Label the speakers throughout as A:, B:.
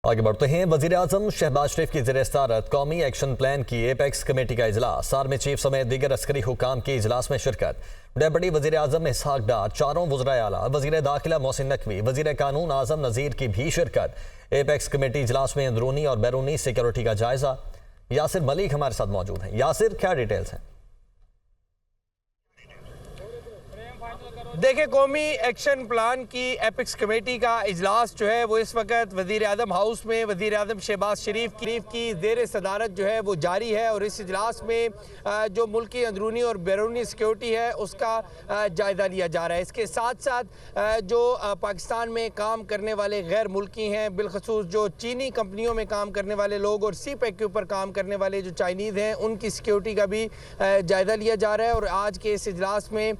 A: آگے بڑھتے ہیں۔ وزیر اعظم شہباز شریف کی زیر صدارت قومی ایکشن پلان کی ایپیکس کمیٹی کا اجلاس، آرمی چیف سمیت دیگر عسکری حکام کی اجلاس میں شرکت۔ ڈپٹی وزیر اعظم اسحاق ڈار، چاروں وزرائے اعلیٰ، وزیر داخلہ محسن نقوی، وزیر قانون اعظم نذیر کی بھی شرکت۔ ایپیکس کمیٹی اجلاس میں اندرونی اور بیرونی سیکیورٹی کا جائزہ۔ یاسر ملک ہمارے ساتھ موجود ہیں۔ یاسر، کیا ڈیٹیلز ہیں؟
B: دیکھیں، قومی ایکشن پلان کی ایپیکس کمیٹی کا اجلاس جو ہے وہ اس وقت وزیر اعظم ہاؤس میں وزیر اعظم شہباز شریف کی زیر صدارت جو ہے وہ جاری ہے، اور اس اجلاس میں جو ملکی اندرونی اور بیرونی سیکیورٹی ہے اس کا جائزہ لیا جا رہا ہے۔ اس کے ساتھ ساتھ جو پاکستان میں کام کرنے والے غیر ملکی ہیں، بالخصوص جو چینی کمپنیوں میں کام کرنے والے لوگ اور سی پیک کے اوپر کام کرنے والے جو چائنیز ہیں، ان کی سیکیورٹی کا بھی جائزہ لیا جا رہا ہے۔ اور آج کے اس اجلاس میں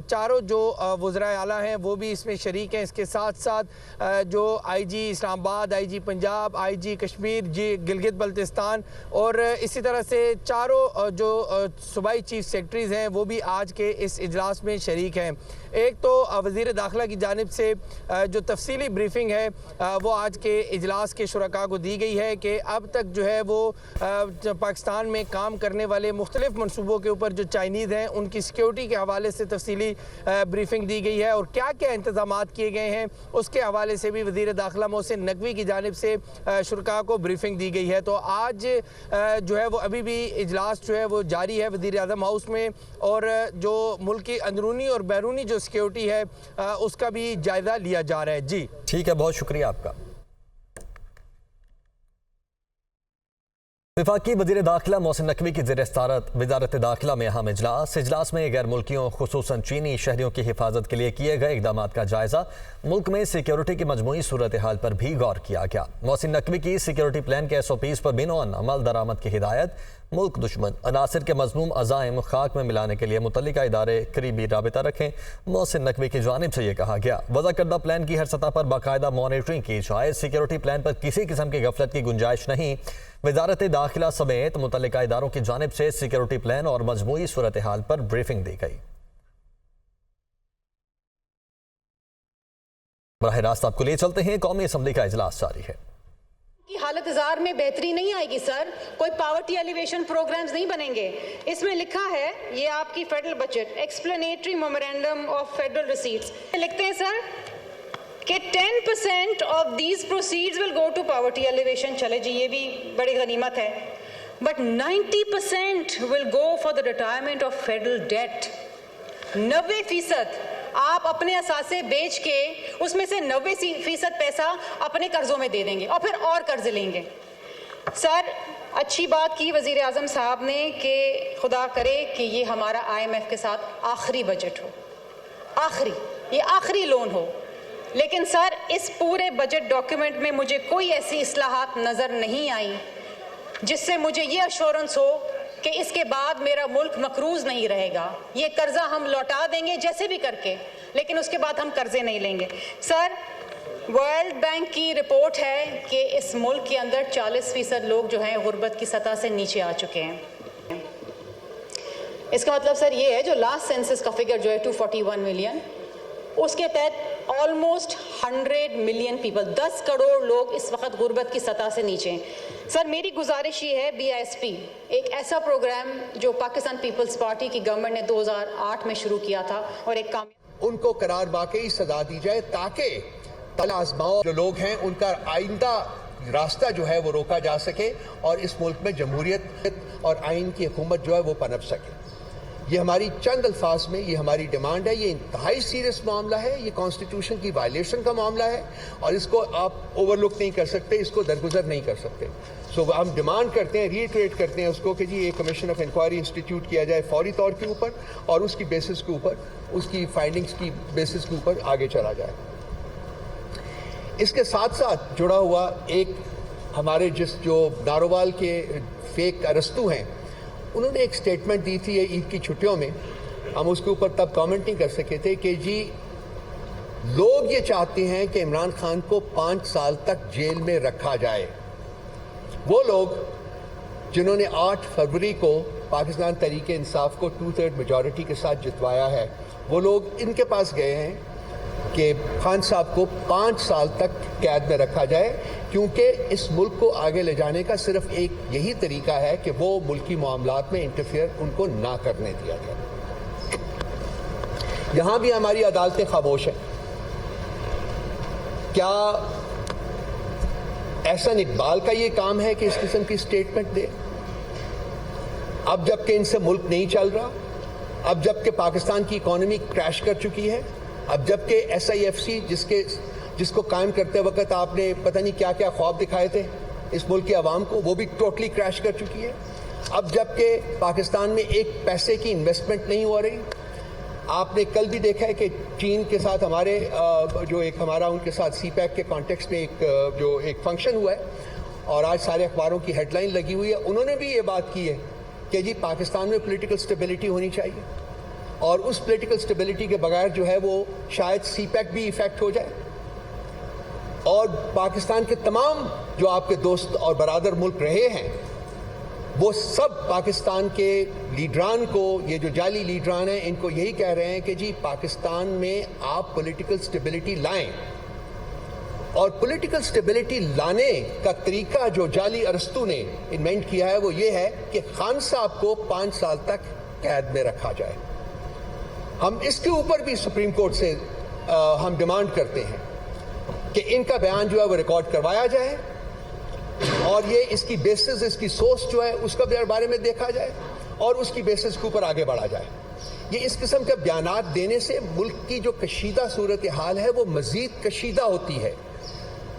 B: چاروں جو وزرائے اعلیٰ ہیں وہ بھی اس میں شریک ہیں۔ اس کے ساتھ ساتھ جو آئی جی اسلام آباد، آئی جی پنجاب، آئی جی کشمیر، گلگت بلتستان اور اسی طرح سے چاروں جو صوبائی چیف سیکرٹریز ہیں وہ بھی آج کے اس اجلاس میں شریک ہیں۔ ایک تو وزیر داخلہ کی جانب سے جو تفصیلی بریفنگ ہے وہ آج کے اجلاس کے شرکاء کو دی گئی ہے کہ اب تک جو ہے وہ پاکستان میں کام کرنے والے مختلف منصوبوں کے اوپر جو چائنیز ہیں ان کی سیکیورٹی کے حوالے سے تفصیلی بریفنگ دی گئی ہے، اور کیا کیا انتظامات کیے گئے ہیں اس کے حوالے سے بھی وزیر داخلہ محسن نقوی کی جانب سے شرکاء کو بریفنگ دی گئی ہے۔ تو آج جو ہے وہ ابھی بھی اجلاس جو ہے وہ جاری ہے وزیر اعظم ہاؤس میں، اور جو ملکی اندرونی اور بیرونی جو سیکیورٹی ہے اس کا بھی جائزہ لیا جا رہا ہے۔ جی
A: ٹھیک ہے، بہت شکریہ آپ کا۔ وفاقی وزیر داخلہ محسن نقوی کی زیر صدارت وزارت داخلہ میں اہم اجلاس میں غیر ملکیوں خصوصاً چینی شہریوں کی حفاظت کے لیے کیے گئے اقدامات کا جائزہ، ملک میں سیکیورٹی کی مجموعی صورتحال پر بھی غور کیا گیا۔ محسن نقوی کی سیکیورٹی پلان کے SOPs پر بینون عمل درآمد کی ہدایت، ملک دشمن عناصر کے مذموم عزائم خاک میں ملانے کے لیے متعلقہ ادارے قریبی رابطہ رکھیں۔ محسن نقوی کی جانب سے یہ کہا گیا، وضع کردہ پلان کی ہر سطح پر باقاعدہ مانیٹرنگ کی جائے، سیکیورٹی پلان پر کسی قسم کی غفلت کی گنجائش نہیں۔ وزارت داخلہ سمیت متعلقہ اداروں کی جانب سے سیکیورٹی پلان اور مجموعی صورتحال پر بریفنگ دی گئی۔ براہ راست آپ کو لے چلتے ہیں، قومی اسمبلی کا اجلاس جاری ہے۔
C: کی حالت زار میں بہتری نہیں آئے گی سر، کوئی پاورٹی ایلیویشن پروگرامز نہیں بنیں گے۔ اس میں لکھا ہے، یہ آپ کی federal budget explanatory memorandum of federal receipts لکھتے ہیں سر کہ 10% of these proceeds will go to poverty alleviation. چلے جی، یہ بھی بڑی غنیمت ہے، but 90% will go for the retirement of federal debt. 90% آپ اپنے اثاثے بیچ کے اس میں سے 90% پیسہ اپنے قرضوں میں دے دیں گے اور پھر اور قرض لیں گے۔ سر، اچھی بات کی وزیر اعظم صاحب نے کہ خدا کرے کہ یہ ہمارا IMF کے ساتھ آخری بجٹ ہو، یہ آخری لون ہو، لیکن سر اس پورے بجٹ ڈاکیومنٹ میں مجھے کوئی ایسی اصلاحات نظر نہیں آئی جس سے مجھے یہ ایشورنس ہو کہ اس کے بعد میرا ملک مقروض نہیں رہے گا۔ یہ قرضہ ہم لوٹا دیں گے جیسے بھی کر کے، لیکن اس کے بعد ہم قرضے نہیں لیں گے۔ سر، ورلڈ بینک کی رپورٹ ہے کہ اس ملک کے اندر 40% لوگ جو ہیں غربت کی سطح سے نیچے آ چکے ہیں۔ اس کا مطلب سر یہ ہے، جو لاسٹ سینسس کا فگر جو ہے 241 ملین، اس کے تحت آلموسٹ 100 ملین پیپل، 10 کروڑ لوگ اس وقت غربت کی سطح سے نیچے ہیں۔ سر، میری گزارش یہ ہے، BISP ایک ایسا پروگرام جو پاکستان پیپلز پارٹی کی گورنمنٹ نے 2008 میں شروع کیا تھا، اور ایک
D: ان کو قرار واقعی سزا دی جائے تاکہ آزماؤ جو لوگ ہیں ان کا آئندہ راستہ جو ہے وہ روکا جا سکے، اور اس ملک میں جمہوریت اور آئین کی حکومت جو ہے وہ پنپ سکے۔ یہ ہماری چند الفاظ میں یہ ہماری ڈیمانڈ ہے۔ یہ انتہائی سیریس معاملہ ہے، یہ کانسٹیٹیوشن کی وائلیشن کا معاملہ ہے، اور اس کو آپ اوور لک نہیں کر سکتے، اس کو درگزر نہیں کر سکتے۔ سو ہم ڈیمانڈ کرتے ہیں، ریٹریٹ کرتے ہیں اس کو کہ جی ایک کمیشن آف انکوائری انسٹیٹیوٹ کیا جائے فوری طور کے اوپر، اور اس کی بیسس کے اوپر، اس کی فائنڈنگز کی بیسس کے اوپر آگے چلا جائے۔ اس کے ساتھ ساتھ جڑا ہوا ایک ہمارے جو نارووال کے فیک ارستو ہیں، انہوں نے ایک سٹیٹمنٹ دی تھی عید کی چھٹیوں میں، ہم اس کے اوپر تب کامنٹ نہیں کر سکے تھے، کہ جی لوگ یہ چاہتے ہیں کہ عمران خان کو 5 سال تک جیل میں رکھا جائے۔ وہ لوگ جنہوں نے 8 فروری کو پاکستان تحریک انصاف کو 2/3 میجورٹی کے ساتھ جتوایا ہے، وہ لوگ ان کے پاس گئے ہیں کہ خان صاحب کو 5 سال تک قید میں رکھا جائے، کیونکہ اس ملک کو آگے لے جانے کا صرف ایک یہی طریقہ ہے کہ وہ ملکی معاملات میں انٹرفیئر ان کو نہ کرنے دیا جائے۔ یہاں بھی ہماری عدالتیں خاموش ہیں۔ کیا احسن اقبال کا یہ کام ہے کہ اس قسم کی سٹیٹمنٹ دے؟ اب جب کہ ان سے ملک نہیں چل رہا، اب جب کہ پاکستان کی اکانومی کریش کر چکی ہے، اب جب کہ SIFC جس کو قائم کرتے وقت آپ نے پتہ نہیں کیا کیا خواب دکھائے تھے اس ملک کی عوام کو، وہ بھی ٹوٹلی کریش کر چکی ہے۔ اب جب کہ پاکستان میں ایک پیسے کی انویسٹمنٹ نہیں ہو رہی، آپ نے کل بھی دیکھا ہے کہ چین کے ساتھ ہمارے ہمارا ان کے ساتھ CPEC کے کانٹیکسٹ میں ایک فنکشن ہوا ہے، اور آج سارے اخباروں کی ہیڈ لائن لگی ہوئی ہے، انہوں نے بھی یہ بات کی ہے کہ جی پاکستان میں پولیٹیکل سٹیبلٹی ہونی چاہیے، اور اس پولیٹیکل سٹیبلٹی کے بغیر جو ہے وہ شاید CPEC بھی ایفیکٹ ہو جائے، اور پاکستان کے تمام جو آپ کے دوست اور برادر ملک رہے ہیں وہ سب پاکستان کے لیڈران کو، یہ جو جعلی لیڈران ہیں، ان کو یہی کہہ رہے ہیں کہ جی پاکستان میں آپ پولیٹیکل سٹیبلٹی لائیں، اور پولیٹیکل سٹیبلٹی لانے کا طریقہ جو جعلی ارسطو نے انوینٹ کیا ہے وہ یہ ہے کہ خان صاحب کو 5 سال تک قید میں رکھا جائے۔ ہم اس کے اوپر بھی سپریم کورٹ سے ہم ڈیمانڈ کرتے ہیں کہ ان کا بیان جو ہے وہ ریکارڈ کروایا جائے، اور یہ اس کی بیسس، اس کی سورس جو ہے اس کا بارے میں دیکھا جائے، اور اس کی بیسس کے اوپر آگے بڑھا جائے۔ یہ اس قسم کے بیانات دینے سے ملک کی جو کشیدہ صورتحال ہے وہ مزید کشیدہ ہوتی ہے،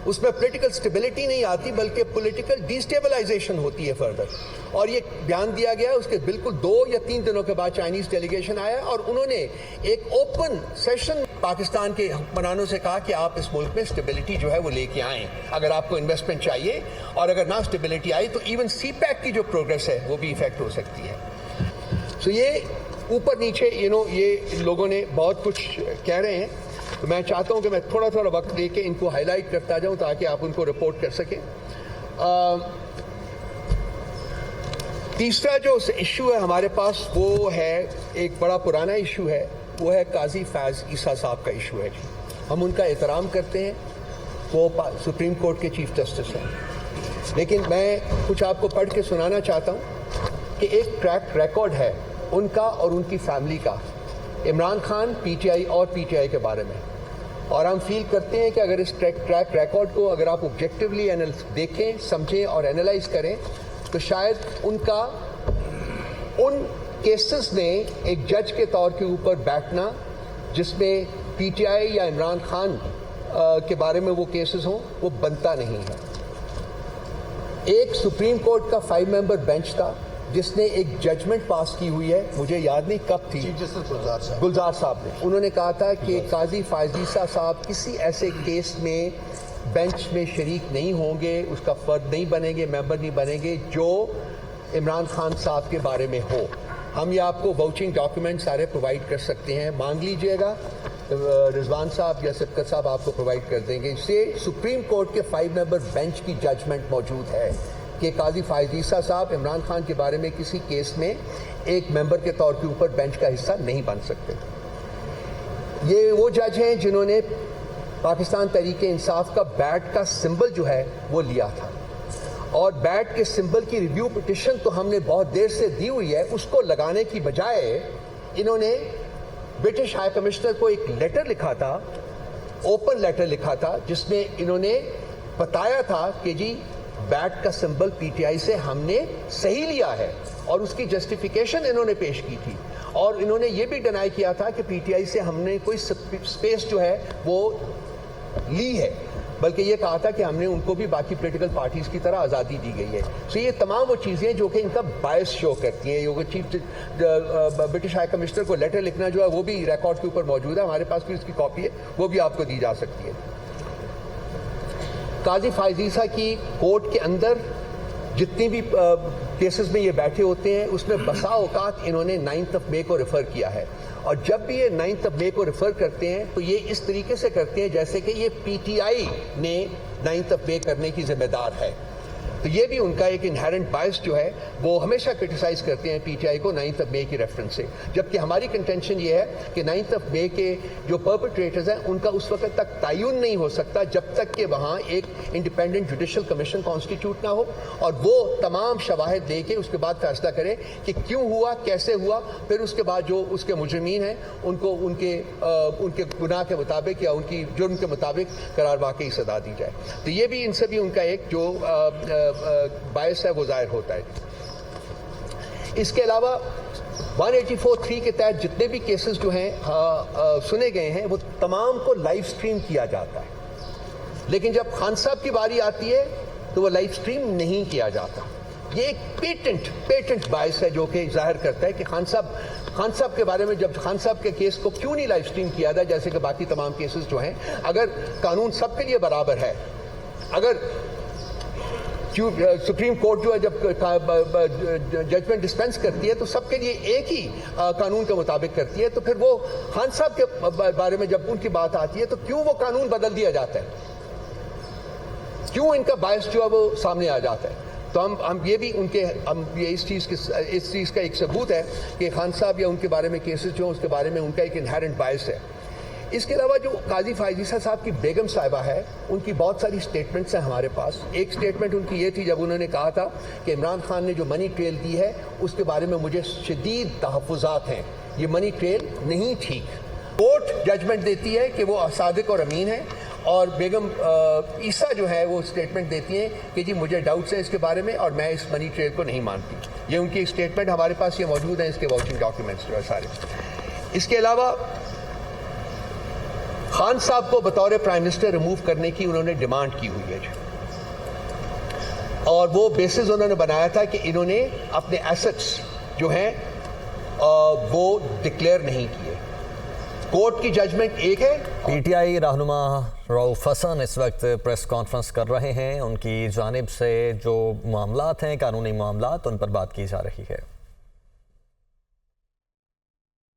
D: اس میں پولیٹیکل سٹیبلٹی نہیں آتی بلکہ پولیٹیکل ڈیسٹیبلائزیشن ہوتی ہے فردر۔ اور یہ بیان دیا گیا اس کے بالکل 2 یا 3 دنوں کے بعد چائنیز ڈیلیگیشن آیا، اور انہوں نے ایک اوپن سیشن پاکستان کے حکمرانوں سے کہا کہ آپ اس ملک میں سٹیبلٹی جو ہے وہ لے کے آئیں، اگر آپ کو انویسٹمنٹ چاہیے، اور اگر نہ سٹیبلٹی آئی تو ایون CPEC کی جو پروگریس ہے وہ بھی ایفیکٹ ہو سکتی ہے۔ سو یہ اوپر نیچے یہ لوگوں نے بہت کچھ کہہ رہے ہیں، تو میں چاہتا ہوں کہ میں تھوڑا وقت لے کے ان کو ہائی لائٹ کرتا جاؤں تاکہ آپ ان کو رپورٹ کر سکیں۔ تیسرا جو ایشو ہے ہمارے پاس وہ ہے ایک بڑا پرانا ایشو ہے، وہ ہے قاضی فیاض عیسیٰ صاحب کا ایشو ہے جی۔ ہم ان کا احترام کرتے ہیں، وہ سپریم کورٹ کے چیف جسٹس ہیں، لیکن میں کچھ آپ کو پڑھ کے سنانا چاہتا ہوں کہ ایک ٹریک ریکارڈ ہے ان کا اور ان کی فیملی کا، عمران خان، PTI اور PTI کے بارے میں، اور ہم فیل کرتے ہیں کہ اگر اس ٹریک ریکارڈ کو اگر آپ آبجیکٹیولی دیکھیں، سمجھیں اور اینالائز کریں تو شاید ان کیسز نے ایک جج کے طور کے اوپر بیٹھنا جس میں PTI یا عمران خان کے بارے میں وہ کیسز ہوں، وہ بنتا نہیں ہے۔ ایک سپریم کورٹ کا 5 ممبر بینچ تھا جس نے ایک ججمنٹ پاس کی ہوئی ہے، مجھے یاد نہیں کب تھی، گلزار صاحب نے، انہوں نے کہا تھا کہ قاضی فیاض عیسیٰ صاحب کسی ایسے کیس میں بینچ میں شریک نہیں ہوں گے، اس کا فرد نہیں بنیں گے، ممبر نہیں بنیں گے جو عمران خان صاحب کے بارے میں ہو۔ ہم یہ آپ کو واؤچنگ ڈاکیومنٹ سارے پرووائڈ کر سکتے ہیں، مانگ لیجئے گا، رضوان صاحب یا سبقت صاحب آپ کو پرووائڈ کر دیں گے۔ اس سے سپریم کورٹ کے 5 ممبر بینچ کی ججمنٹ موجود ہے کہ قاضی فیاض عیسیٰ صاحب عمران خان کے بارے میں کسی کیس میں ایک ممبر کے طور کے اوپر بینچ کا حصہ نہیں بن سکتے۔ یہ وہ جج ہیں جنہوں نے پاکستان تحریک انصاف کا بیٹ کا سمبل جو ہے وہ لیا تھا، اور بیٹ کے سمبل کی ریویو پٹیشن تو ہم نے بہت دیر سے دی ہوئی ہے، اس کو لگانے کی بجائے انہوں نے برٹش ہائی کمشنر کو ایک لیٹر لکھا تھا، اوپن لیٹر لکھا تھا، جس میں انہوں نے بتایا تھا کہ جی بیٹ کا سمبل PTI سے ہم نے صحیح لیا ہے، اور اس کی جسٹیفیکیشن انہوں نے پیش کی تھی، اور انہوں نے یہ بھی ڈینائی کیا تھا کہ PTI سے ہم نے کوئی سپیس جو ہے وہ لی ہے، بلکہ یہ کہا تھا کہ ہم نے ان کو بھی باقی پولیٹیکل پارٹیز کی طرح آزادی دی گئی ہے۔ سو یہ تمام وہ چیزیں جو کہ ان کا باعث شو کرتی ہیں۔ یہ چیف برٹش ہائی کمشنر کو لیٹر لکھنا جو ہے وہ بھی ریکارڈ کے اوپر موجود ہے، ہمارے پاس بھی اس کی کاپی ہے، وہ بھی آپ کو دی جا سکتی ہے۔ قاضی فیاض عیسیٰ کی کورٹ کے اندر جتنی بھی کیسز میں یہ بیٹھے ہوتے ہیں اس میں بسا اوقات انہوں نے 9 مئی کو ریفر کیا ہے، اور جب بھی یہ 9 مئی کو ریفر کرتے ہیں تو یہ اس طریقے سے کرتے ہیں جیسے کہ یہ PTI نے 9 مئی کرنے کی ذمہ دار ہے۔ تو یہ بھی ان کا ایک انہیرنٹ بائس جو ہے وہ ہمیشہ کرٹیسائز کرتے ہیں پی ٹی آئی کو 9 مئی کی ریفرنس سے، جبکہ ہماری کنٹینشن یہ ہے کہ 9 مئی کے جو پرپیٹریٹرز ہیں ان کا اس وقت تک تعین نہیں ہو سکتا جب تک کہ وہاں ایک انڈیپینڈنٹ جوڈیشل کمیشن کانسٹیٹیوٹ نہ ہو اور وہ تمام شواہد دے کے اس کے بعد فیصلہ کرے کہ کیوں ہوا، کیسے ہوا، پھر اس کے بعد جو اس کے مجرمین ہیں ان کو ان کے گناہ کے مطابق یا ان کی جرم کے مطابق قرار واقعی سزا دی جائے۔ تو یہ بھی ان سے بھی ان کا ایک جو باعث ہے وہ ظاہر ہوتا ہے۔ اس کے علاوہ 184(3) کے تحت جتنے بھی کیسز جو ہیں سنے گئے ہیں وہ تمام کو لائیو سٹریم کیا جاتا ہے، لیکن جب خان صاحب کی باری آتی ہے تو وہ لائیو سٹریم نہیں کیا جاتا۔ یہ ایک پیٹنٹ باعث ہے جو کہ ظاہر کرتا ہے کہ خان صاحب کے بارے میں جب خان صاحب کے کیس کو کیوں نہیں لائیو سٹریم کیا جائے جیسے کہ باقی تمام کیسز جو ہیں، اگر قانون سب کے لیے برابر ہے، اگر سپریم کورٹ جو ہے جب ججمنٹ ڈسپینس کرتی ہے تو سب کے لیے ایک ہی قانون کے مطابق کرتی ہے، تو پھر وہ خان صاحب کے بارے میں جب ان کی بات آتی ہے تو کیوں وہ قانون بدل دیا جاتا ہے، کیوں ان کا باعث جو ہے وہ سامنے آ جاتا ہے۔ تو ہم یہ بھی ان کے اس چیز کا ایک ثبوت ہے کہ خان صاحب یا ان کے بارے میں کیسز جو ہیں اس کے بارے میں ان کا ایک انہیرنٹ باعث ہے۔ اس کے علاوہ جو قاضی فائزہ صاحب کی بیگم صاحبہ ہے ان کی بہت ساری سٹیٹمنٹس ہیں ہمارے پاس۔ ایک سٹیٹمنٹ ان کی یہ تھی جب انہوں نے کہا تھا کہ عمران خان نے جو منی ٹریل دی ہے اس کے بارے میں مجھے شدید تحفظات ہیں، یہ منی ٹریل نہیں ٹھیک۔ کورٹ ججمنٹ دیتی ہے کہ وہ صادق اور امین ہیں، اور بیگم عیسیٰ جو ہے وہ سٹیٹمنٹ دیتی ہیں کہ جی مجھے ڈاؤٹس ہیں اس کے بارے میں اور میں اس منی ٹریل کو نہیں مانتی۔ یہ ان کی سٹیٹمنٹ ہمارے پاس یہ موجود ہیں، اس کے واچنگ ڈاکیومنٹس جو ہے سارے۔ اس کے علاوہ خان صاحب کو بطور پرائم منسٹر ریموو کرنے کی انہوں نے ڈیمانڈ کی ہوئی ہے، اور وہ بیسز انہوں نے بنایا تھا کہ انہوں نے اپنے ایسٹس جو ہیں وہ ڈکلیئر نہیں کیے۔ کورٹ کی ججمنٹ ایک ہے۔
A: پی ٹی آئی رہنما رؤف حسن اس وقت پریس کانفرنس کر رہے ہیں، ان کی جانب سے جو معاملات ہیں قانونی معاملات ان پر بات کی جا رہی ہے۔